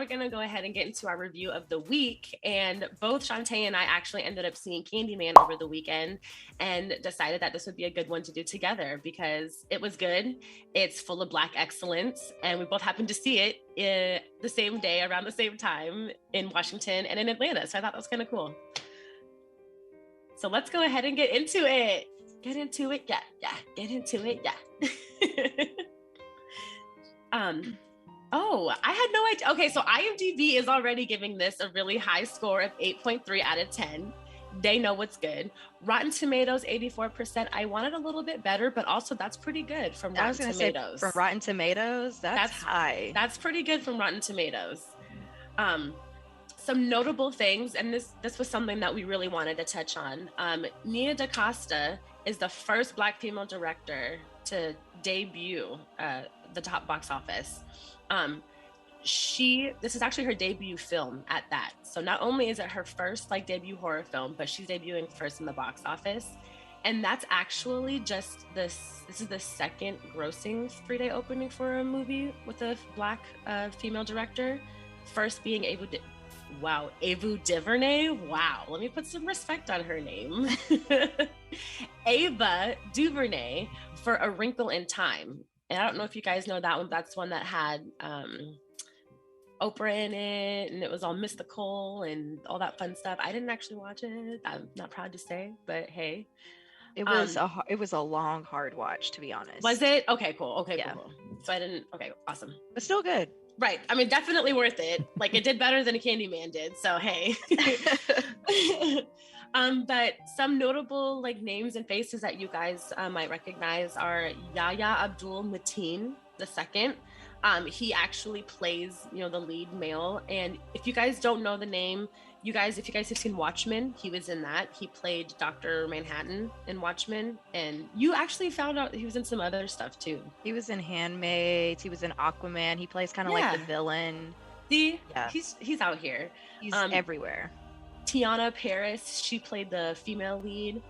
going to go ahead and get into our review of the week. And both Shantae and I actually ended up seeing Candyman over the weekend and decided that this would be a good one to do together because it was good. It's full of Black excellence. And we both happened to see it the same day around the same time in Washington and in Atlanta. So I thought that was kind of cool. So let's go ahead and get into it. Get into it. Yeah. Get into it. Yeah. Oh, I had no idea. Okay, so IMDb is already giving this a really high score of 8.3 out of 10. They know what's good. Rotten Tomatoes, 84%. I wanted a little bit better, but also that's pretty good from Rotten Tomatoes. From Rotten Tomatoes, that's high. That's pretty good from Rotten Tomatoes. Some notable things, and this was something that we really wanted to touch on. Nia DaCosta is the first Black female director to debut the top box office. This is actually her debut film at that. So not only is it her first debut horror film, but she's debuting first in the box office. And that's actually just this is the second grossing 3-day opening for a movie with a Black female director. First being Ava DuVernay. Wow, let me put some respect on her name. Ava DuVernay for A Wrinkle in Time. And I don't know if you guys know that one. That's one that had Oprah in it, and it was all mystical and all that fun stuff. I didn't actually watch it. I'm not proud to say, but hey. It was a long, hard watch, to be honest. Was it? Okay, cool. Okay, yeah. Cool. So I didn't. Okay, awesome. But still good. Right. I mean, definitely worth it. It did better than a Candyman did. So hey. But some notable names and faces that you guys might recognize are Yahya Abdul-Mateen II. He actually plays, the lead male. And if you guys don't know the name, if you guys have seen Watchmen, he was in that. He played Dr. Manhattan in Watchmen. And you actually found out he was in some other stuff too. He was in Handmaids. He was in Aquaman. He plays kind of like the villain. See, yeah. He's out here. He's everywhere. Tiana Paris, she played the female lead.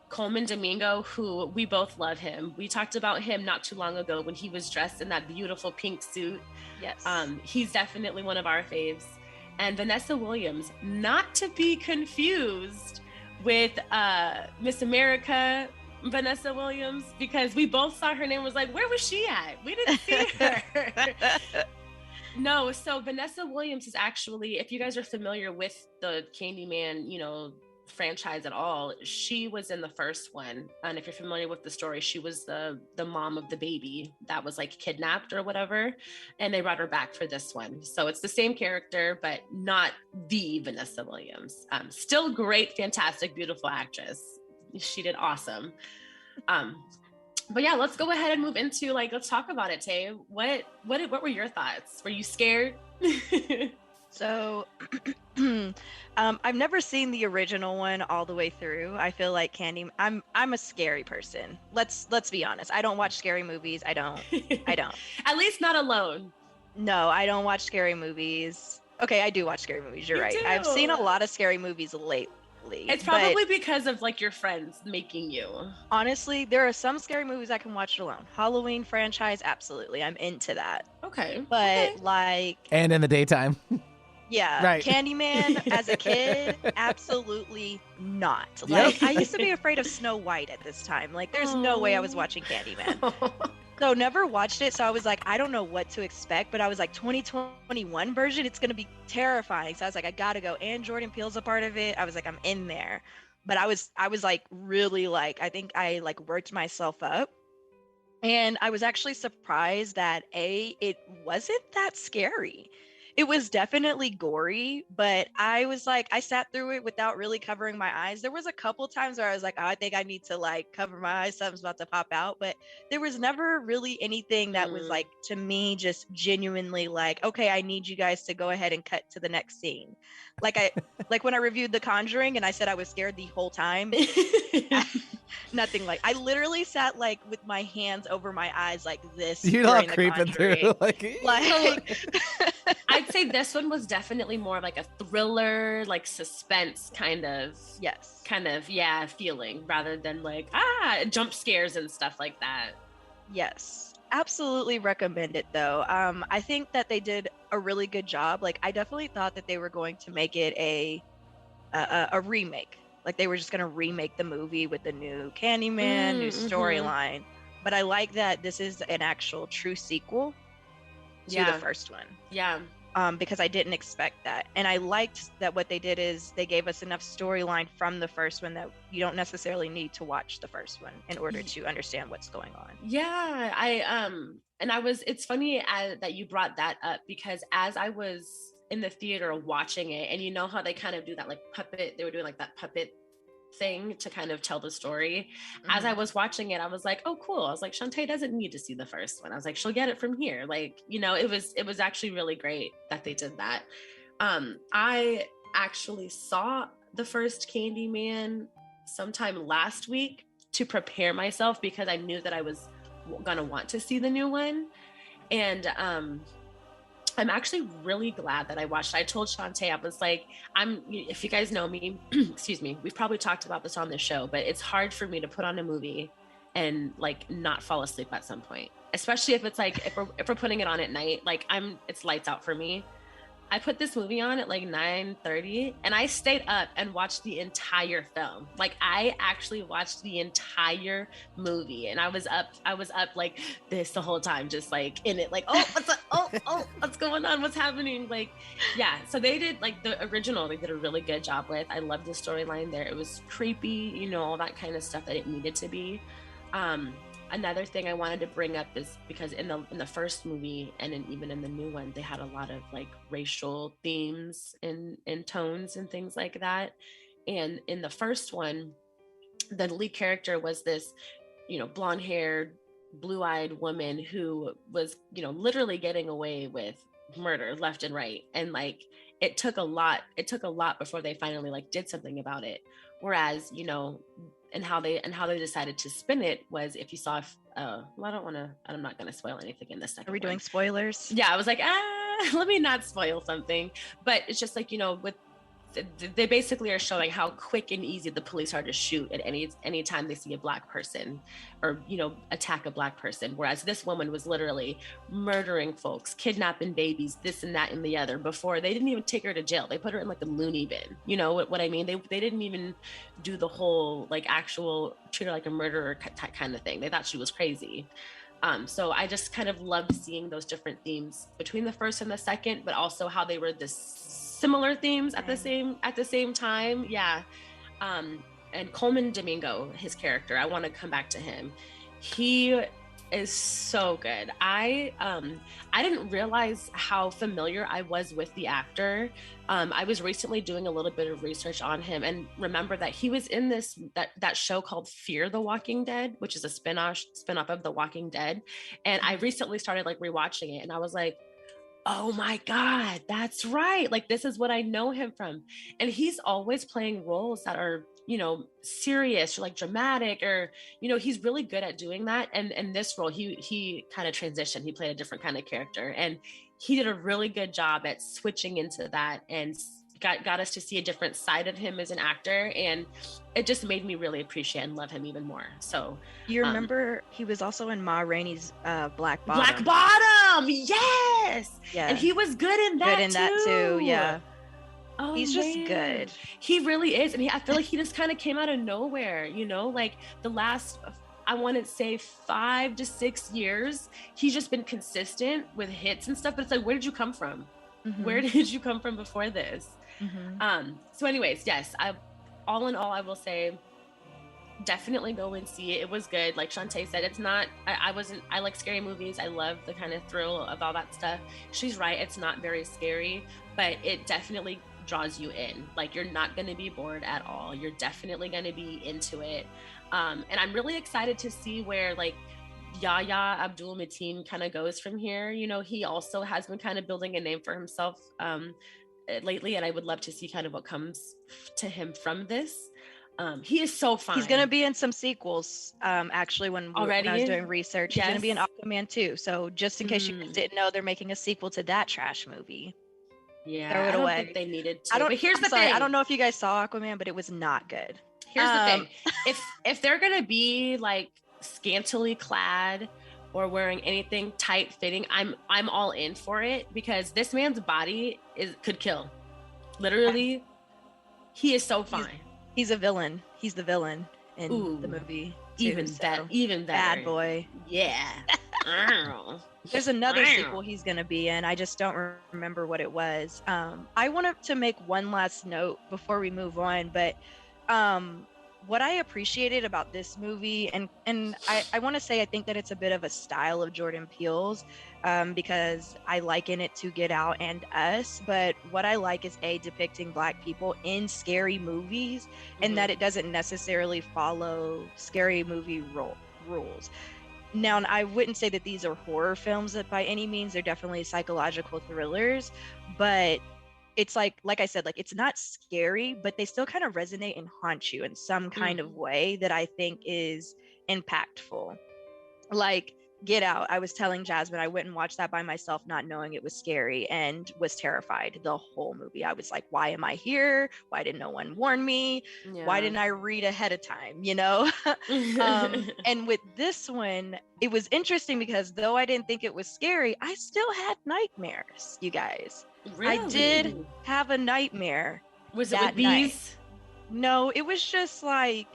Coleman Domingo, who we both love him. We talked about him not too long ago when he was dressed in that beautiful pink suit. Yes. He's definitely one of our faves. And Vanessa Williams, not to be confused with Miss America Vanessa Williams, because we both saw her name was where was she at? We didn't see her. No, so Vanessa Williams is actually, if you guys are familiar with the Candyman, franchise at all, she was in the first one. And if you're familiar with the story, she was the mom of the baby that was kidnapped or whatever. And they brought her back for this one. So it's the same character, but not the Vanessa Williams. Still great, fantastic, beautiful actress. She did awesome. But yeah, let's go ahead and move into let's talk about it, Tay. What were your thoughts? Were you scared? So, I've never seen the original one all the way through. I feel like I'm a scary person. Let's be honest. I don't watch scary movies. I don't. At least not alone. No, I don't watch scary movies. Okay, I do watch scary movies. You're right. Do. I've seen a lot of scary movies lately. It's probably because of your friends making you. Honestly, there are some scary movies I can watch alone. Halloween franchise, absolutely. I'm into that. Okay. But and in the daytime. Yeah. Right. Candyman as a kid, absolutely not. I used to be afraid of Snow White at this time. There's no way I was watching Candyman. So never watched it. So I was I don't know what to expect, but I was 2021 version, it's going to be terrifying. So I was I got to go. And Jordan Peele's a part of it. I was I'm in there. But I was really I think I worked myself up. And I was actually surprised that it wasn't that scary. It was definitely gory, but I was I sat through it without really covering my eyes. There was a couple times where I was I think I need to cover my eyes. Something's about to pop out, but there was never really anything that was to me, just genuinely okay, I need you guys to go ahead and cut to the next scene. When I reviewed The Conjuring and I said I was scared the whole time. Nothing I literally sat with my hands over my eyes this. You're not creeping through I'd say this one was definitely more of a thriller, suspense kind of feeling rather than jump scares and stuff like that. Yes. absolutely recommend it though. I think that they did a really good job. Like I definitely thought that they were going to make it a remake. Like they were just going to remake the movie with the new Candyman, new storyline. But I like that this is an actual true sequel to the first one. Yeah. Because I didn't expect that. And I liked that what they did is they gave us enough storyline from the first one that you don't necessarily need to watch the first one in order to understand what's going on. Yeah, it's funny that you brought that up, because as I was in the theater watching it, and you know how they kind of do that like puppet, they were doing like that puppet thing to kind of tell the story. As I was watching it, I was like, oh cool. I was like, Shantae doesn't need to see the first one. I was like, she'll get it from here. Like, you know, it was actually really great that they did that. I actually saw the first Candyman sometime last week to prepare myself, because I knew that I was gonna want to see the new one. And I'm actually really glad that I watched it. I told Shantae, I was like, if you guys know me, excuse me, we've probably talked about this on the show, but it's hard for me to put on a movie and like not fall asleep at some point, especially if it's like, if we're putting it on at night, like it's lights out for me. I put this movie on at like 9:30 and I stayed up and watched the entire film. Like I actually watched the entire movie, and I was up like this the whole time, just like in it, like, oh, what's up? Oh, what's going on? What's happening? Like, yeah. So they did, like the original, they did a really good job with. I loved the storyline there. It was creepy, you know, all that kind of stuff that it needed to be. Another thing I wanted to bring up is because in the first movie and even in the new one, they had a lot of like racial themes and tones and things like that. And in the first one, the lead character was this, you know, blonde-haired, blue-eyed woman who was, you know, literally getting away with murder left and right. And like it took a lot before they finally like did something about it. Whereas, you know, and how they decided to spin it was, if you saw, well, I'm not going to spoil anything in this second. Are we doing spoilers? Yeah, I was like, let me not spoil something. But it's just like, you know, they basically are showing how quick and easy the police are to shoot at any time they see a black person or, you know, attack a black person. Whereas this woman was literally murdering folks, kidnapping babies, this and that and the other, before they didn't even take her to jail. They put her in like a loony bin. You know what I mean? They didn't even do the whole like actual treat her like a murderer kind of thing. They thought she was crazy. So I just kind of loved seeing those different themes between the first and the second, but also how they were similar themes at the same time. Yeah. And Coleman Domingo, his character, I want to come back to him. He is so good. I didn't realize how familiar I was with the actor. I was recently doing a little bit of research on him and remember that he was in that show called Fear the Walking Dead, which is a spin-off of The Walking Dead. And I recently started like rewatching it, and I was like, oh my God, that's right. Like, this is what I know him from. And he's always playing roles that are, you know, serious or like dramatic, or, you know, he's really good at doing that. And in this role, he kind of transitioned. He played a different kind of character, and he did a really good job at switching into that and got us to see a different side of him as an actor. And it just made me really appreciate and love him even more. So you remember he was also in Ma Rainey's Black Bottom. Black Bottom, yes. Yeah. And he was good in that too. Yeah. Oh, he's just good. He really is. And I feel like he just kind of came out of nowhere, you know, like the last, I want to say 5 to 6 years, he's just been consistent with hits and stuff. But it's like, where did you come from? Mm-hmm. Where did you come from before this? Mm-hmm. So anyways, yes, all in all, I will say definitely go and see it. It was good. Like Shantae said, it's not, I like scary movies. I love the kind of thrill of all that stuff. She's right. It's not very scary, but it definitely draws you in. Like, you're not going to be bored at all. You're definitely going to be into it. And I'm really excited to see where like Yahya Abdul-Mateen kind of goes from here. You know, he also has been kind of building a name for himself lately, and I would love to see kind of what comes to him from this. He is so fun. He's gonna be in some sequels. Actually, when I was doing research, he's gonna be in Aquaman 2. So just in case you didn't know, they're making a sequel to that trash movie. Yeah, throw it I don't away. think they needed to. But here's the thing. I don't know if you guys saw Aquaman, but it was not good. Here's the thing. If they're gonna be like scantily clad or wearing anything tight fitting, I'm all in for it, because this man's body could kill. Literally, he is so fine. He's a villain. He's the villain in the movie. Too, even better. Bad boy. Yeah. There's another sequel he's going to be in. I just don't remember what it was. I wanted to make one last note before we move on, but what I appreciated about this movie, and I want to say I think that it's a bit of a style of Jordan Peele's, because I liken it to Get Out and Us, but what I like is depicting Black people in scary movies, and that it doesn't necessarily follow scary movie rules. Now, I wouldn't say that these are horror films by any means. They're definitely psychological thrillers, but it's like I said, like, it's not scary, but they still kind of resonate and haunt you in some kind of way that I think is impactful. Like Get Out, I was telling Jasmine, I went and watched that by myself, not knowing it was scary, and was terrified the whole movie. I was like, why am I here? Why didn't no one warn me? Yeah. Why didn't I read ahead of time? You know? And with this one, it was interesting because though I didn't think it was scary, I still had nightmares, you guys. Really? I did have a nightmare. Was it with bees? No, it was just like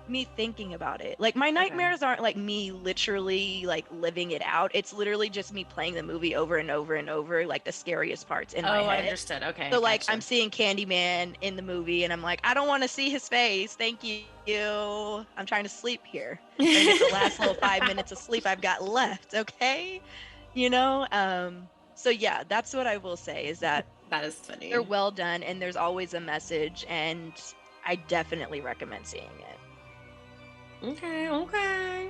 me thinking about it. Like, my nightmares aren't like me literally like living it out. It's literally just me playing the movie over and over and over, like the scariest parts in my head. Oh, I understood. Okay. So like, I'm seeing Candyman in the movie and I'm like, I don't want to see his face. Thank you. I'm trying to sleep here. And it's the last little 5 minutes of sleep I've got left. Okay. You know? So yeah, that's what I will say, is that is funny. They're well done, and there's always a message, and I definitely recommend seeing it. Okay.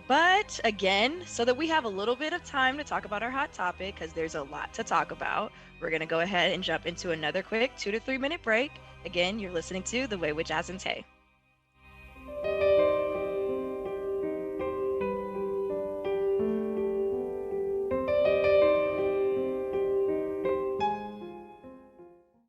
But again, so that we have a little bit of time to talk about our hot topic, because there's a lot to talk about, we're going to go ahead and jump into another quick 2 to 3 minute break. Again, you're listening to The Way with Jazz and Tay.